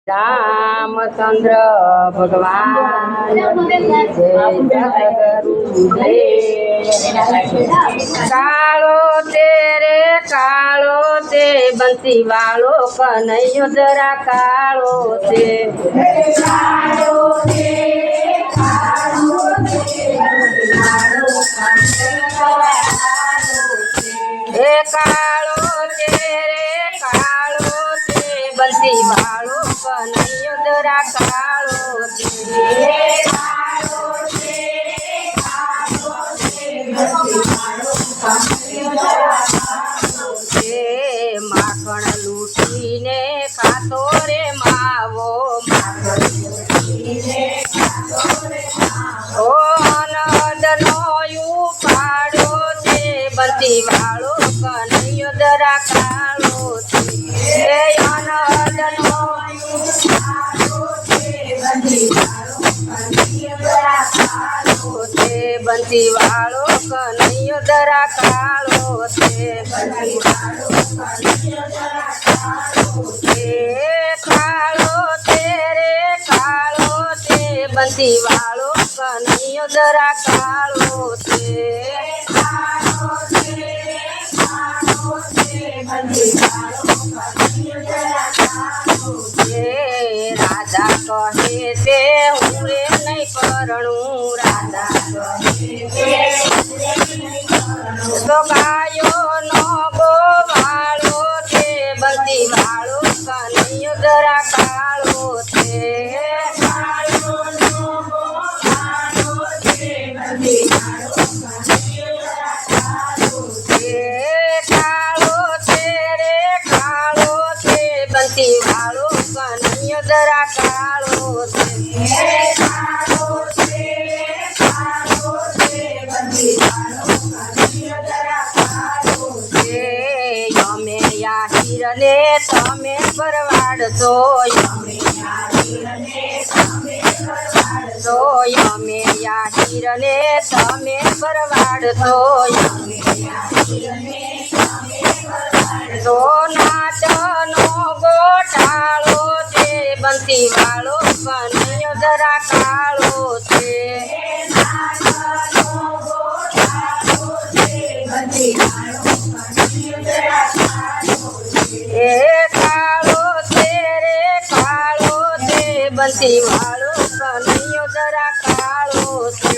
रामचंद्र भगवान कालो तेरे कालो ते बंसी वालो कन्हैयो जरा कालो ते कालो तेरे कालो ते बंसी वालो कन्हैयो जरा कालो ते माखण लूटीने खातो रे मावो ओ नदनो उपाड़ो ते बंसी वालो कन्हैयो जरा कालो ते नदनो बंसी वालो कन्हैयो जरा कालो ते कालो तेरे कालो ते बंसी वालो कन्हैयो जरा कालो ते राजा कहे ते हुए नहीं परणू राजा तो गायो नो गोवालो ते बंसी वालो कन्हैयो जरा कालो ते कालो तेरे कालो ते बंसी वालो कन्हैयो जरा कालो ते यमे या हिरने तमे परवाड़ तो यमे या हिरने तमे परवाड़ तो नाचनो गोटालो ते बंसी वालो कन्हैयो जरा कालो ते कालो तेरे कालो ते बंसी वालो कन्हैयो जरा कालो ते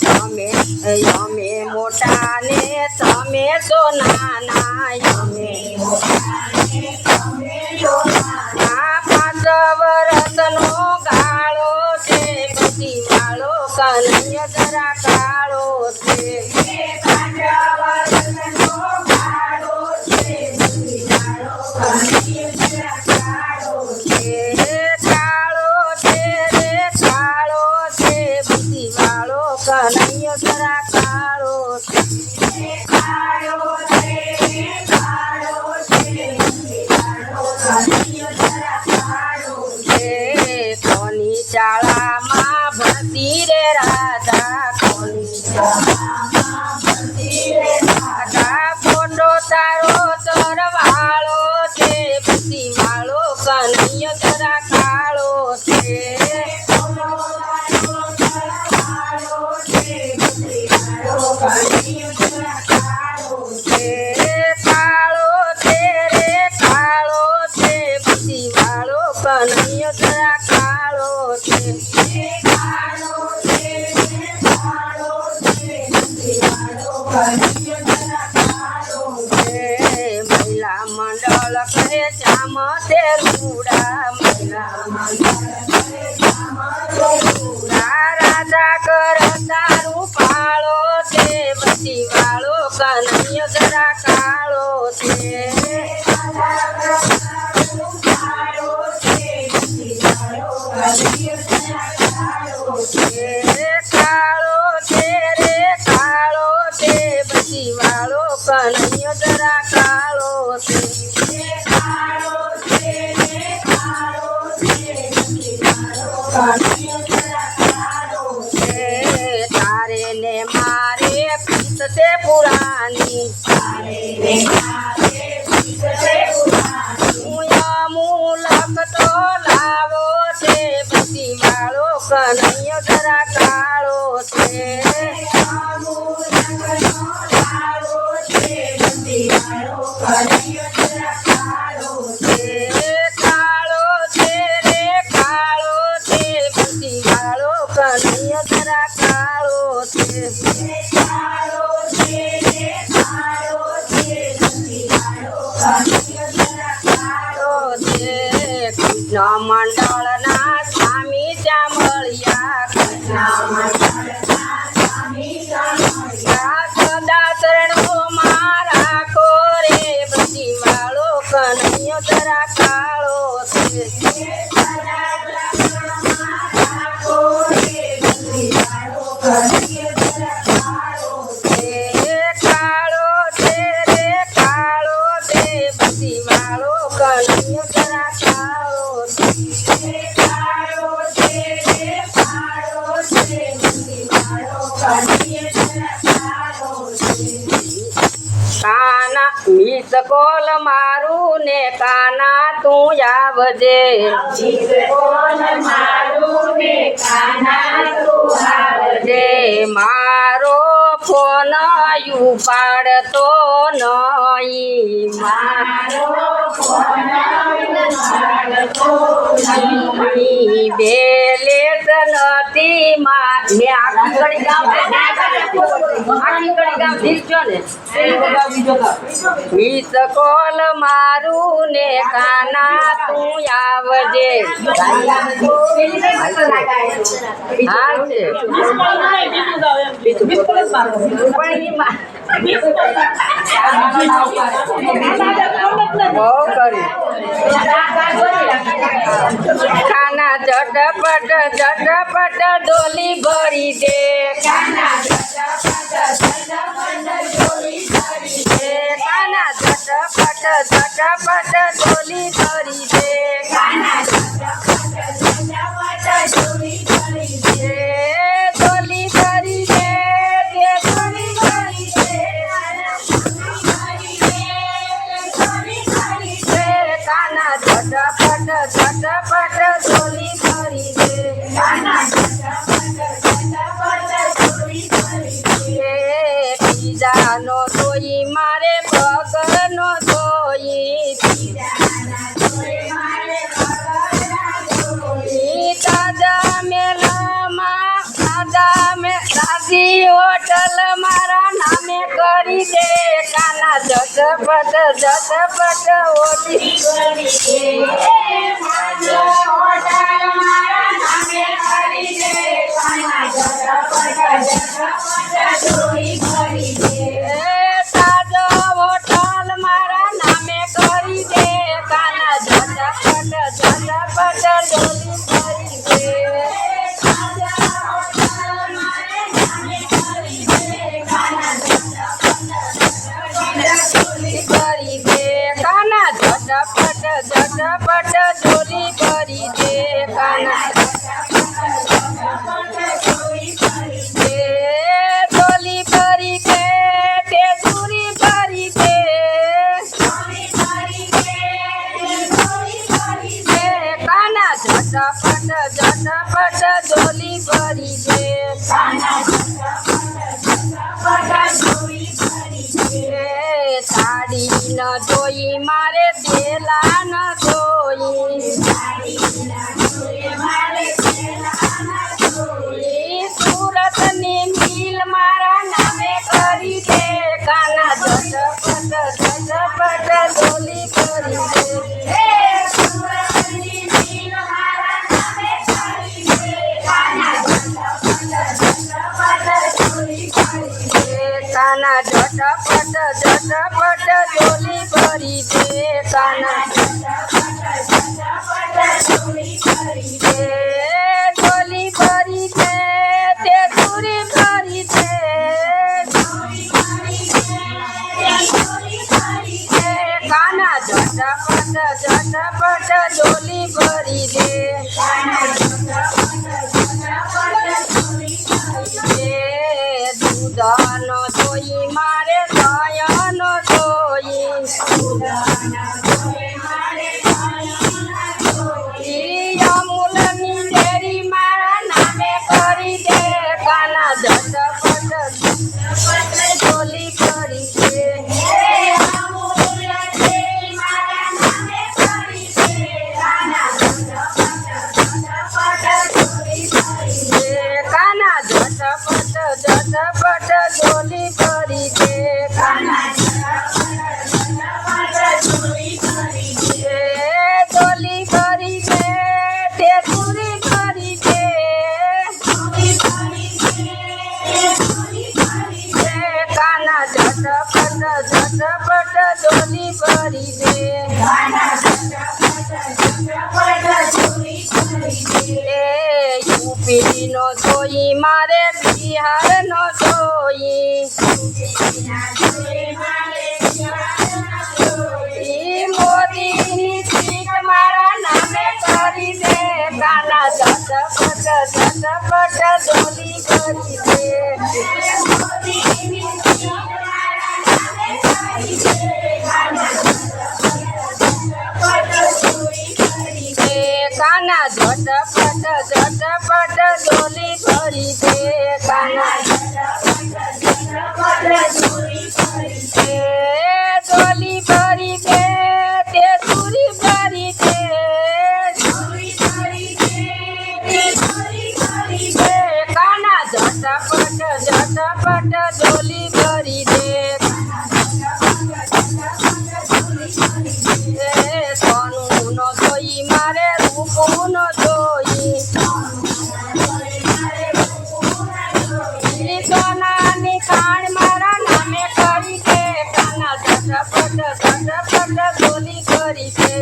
तमे यमे मोटा ने तमे तो नाना यमे 5 વર્ષનો ગાળો છે બંસી વાળો કન્હૈયો જરા કાળો છે કાળો છે રે કાળો છે બંસી વાળો કન્હૈયો જરા કાળો છે કોની ચાળામાં ભરતી રે રાધા કોની રાધા ફોટો તારો તરવાળો છે બંસી વાળો કન્હૈયો જરા કાળો છે કાળો તેરે કાળો છે બંસી વાળો કન્હૈયો જરા કાળો છે મહિલા મંડળ કરે ચામ તે રૂડા મહિલા રાજા કર તારું પાળો છે બંસી વાળો કન્હૈયો જરા કાળો છે કાળો તેરે કાળો તે બંસી વાળો કન્હૈયો જરા કાળો છે તારે ને મારે પુરાની મૂલક તો લાવો છે બધી વાળો કનૈયો જરા કાળો છે કાળો છે રે કાળો છે બધી વાળો કનૈયો જરા કાળો છે કૃષ્ણ મંડળના સ્વામી ત્યાં મળ્યા સદા ચરણોમાં રાખો રે બધી વાળો કનૈયો જરા કાળો છે કાળો છે રે કાળો છે બધી વાળો કનૈયો જરા કાળો કાના મિસ કોલ મારું ને કાના તું આવજે મારો ફોન ઉપાડતો નહીં બેલે નથી મેં આખી ઘડી ગામ શીખજો ને મિસ કોલ મારું ને કાના તું આવજે હા છે બહુ કરી કાના ઝટપટ ડોલી ભરી દે કાના ઝટપટ ડોલી ભરી દે ડોલી ભરી દે કાના ઝટપટ ડોલી ભરી દે બીજાનો જોઈ મારે ભગનો જોઈ તાજા મેલામાં દાદી હોટલ મારા નામે કરી દે કાના ઝટપટ ઓછી તાજો હોટલ મારા નામે કરી દે કાના ઝટપટ ડોલી ભરી દે ભરી દે કાના ઝટપટ ડોલી ભરી દે કાના ડોલી ભરી દે તે દૂરી ભરી દે કાના ઝટપટ ડોલી ભરી દે સાડી ન જોઈ મારે પેલા ન જોઈ સુરતની મિલ મારા નામે કરી દે કાના ઝટપટ ડોલી કરી દે કાના ઝટપટ ડોલી ભરી દે કાના ડોલી ભરી દે તે દૂરી ભરી દે કાના ઝટપટ ડોલી ભરી દે દૂધનો જોઈ મારે સયનો જોઈ અમૂલની ડેરી મારા નામે કરી દે કાના ઝટપટ ઝોલી કરી દે કાના ઝટપટ ઝોલી કરી દે કાના ઝોલી કરી દે તે ચૂરી કરી દે કાના ઝટપટ ઝોલી કરી દે યુપી નો જોઈ મારે બિહાર નો જોઈ મોદીની સીટ મારા નામે કરી દે કાના ઝટપટ ઝોલી કરી દે કાના ઝટપટ ઝોલી કરી દે કાના ઝોલી કરી દે તે ચૂરી કરી દે કાના ઝટપટ ઝોલી કરી દે સોનું નો જોઈ મારે રૂપું નો જોઈ સોનાની ખાણ મારા નામે કરી દે કાના ઝટપટ ઝોલી કરી દે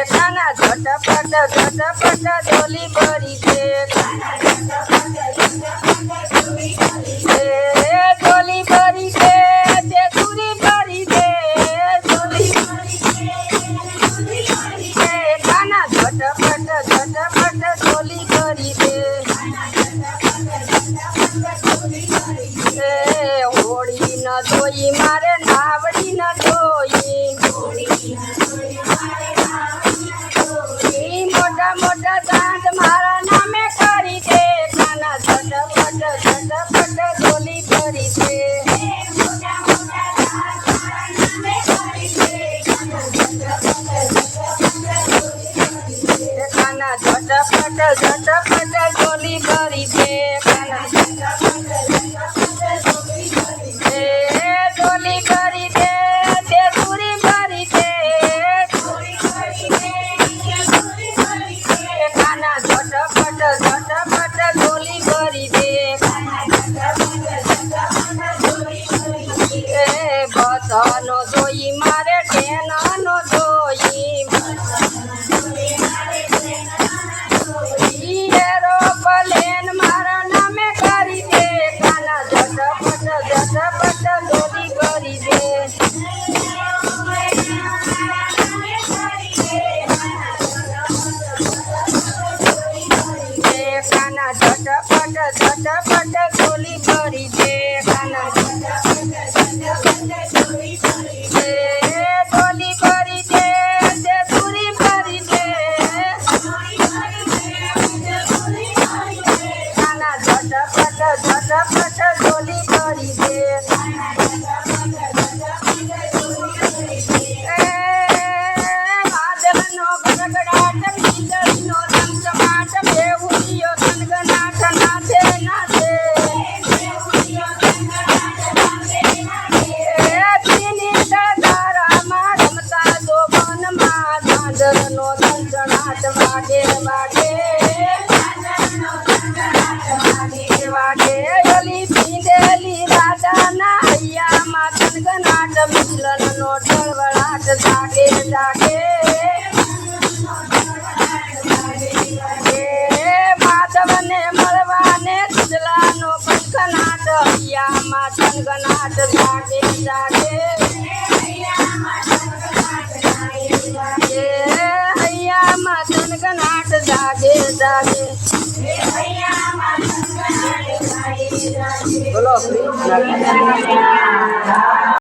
કાના ઝટપટ ઝોલી કરી દે ઝોલી કરી દે તે ચૂરી કરી દે કાના ઝટપટ ઝોલી કરી દે હોળી ન જોઈ મારે નાવડી ન જોઈ મોટા મોટા દાંત મારા નામે કરી દે કાના ઝટપટ ઝોલી કરી દે કાના ઝટપટ ઝોલી કરી દે કાના ઝોલી કરી દે તે ચૂરી કરી દે કાના ઝટપટ ઝોલી કરી દે બસનો જોઈ મારે ટ્રેનનો જોઈ એરોપ્લેન મારા નામે કરી દે કાના ઝટપટ ઝોલી કરી દે કાના ઝટપટ ઝોલી કરી દે કાના ઝોલી કરી દે તે ચૂરી કરી દે કાના ઝટપટ ઝોલી કરી દે વાદળનો ગડગડાટ વીજળીનો ધમધમાટ બેહુરીયો થનગનાટ નાચે નાચે ચીની દારામાં રમતા જોબનમાં ઝાંઝરનો ઝંઝણાટ વાગે વાગે વાગે ઓલી પીંડેલી રાધાના હૈયામાં થનગનાટ મિલનનો ઢળવળાટ જાગે જાગે માધવને મળવાને સુજલાનો પંખનાટ હૈયામાં થનગનાટ જાગે જાગે હૈયામાં થનગનાટ જાગે જાગે બોલો કૃષ્ણ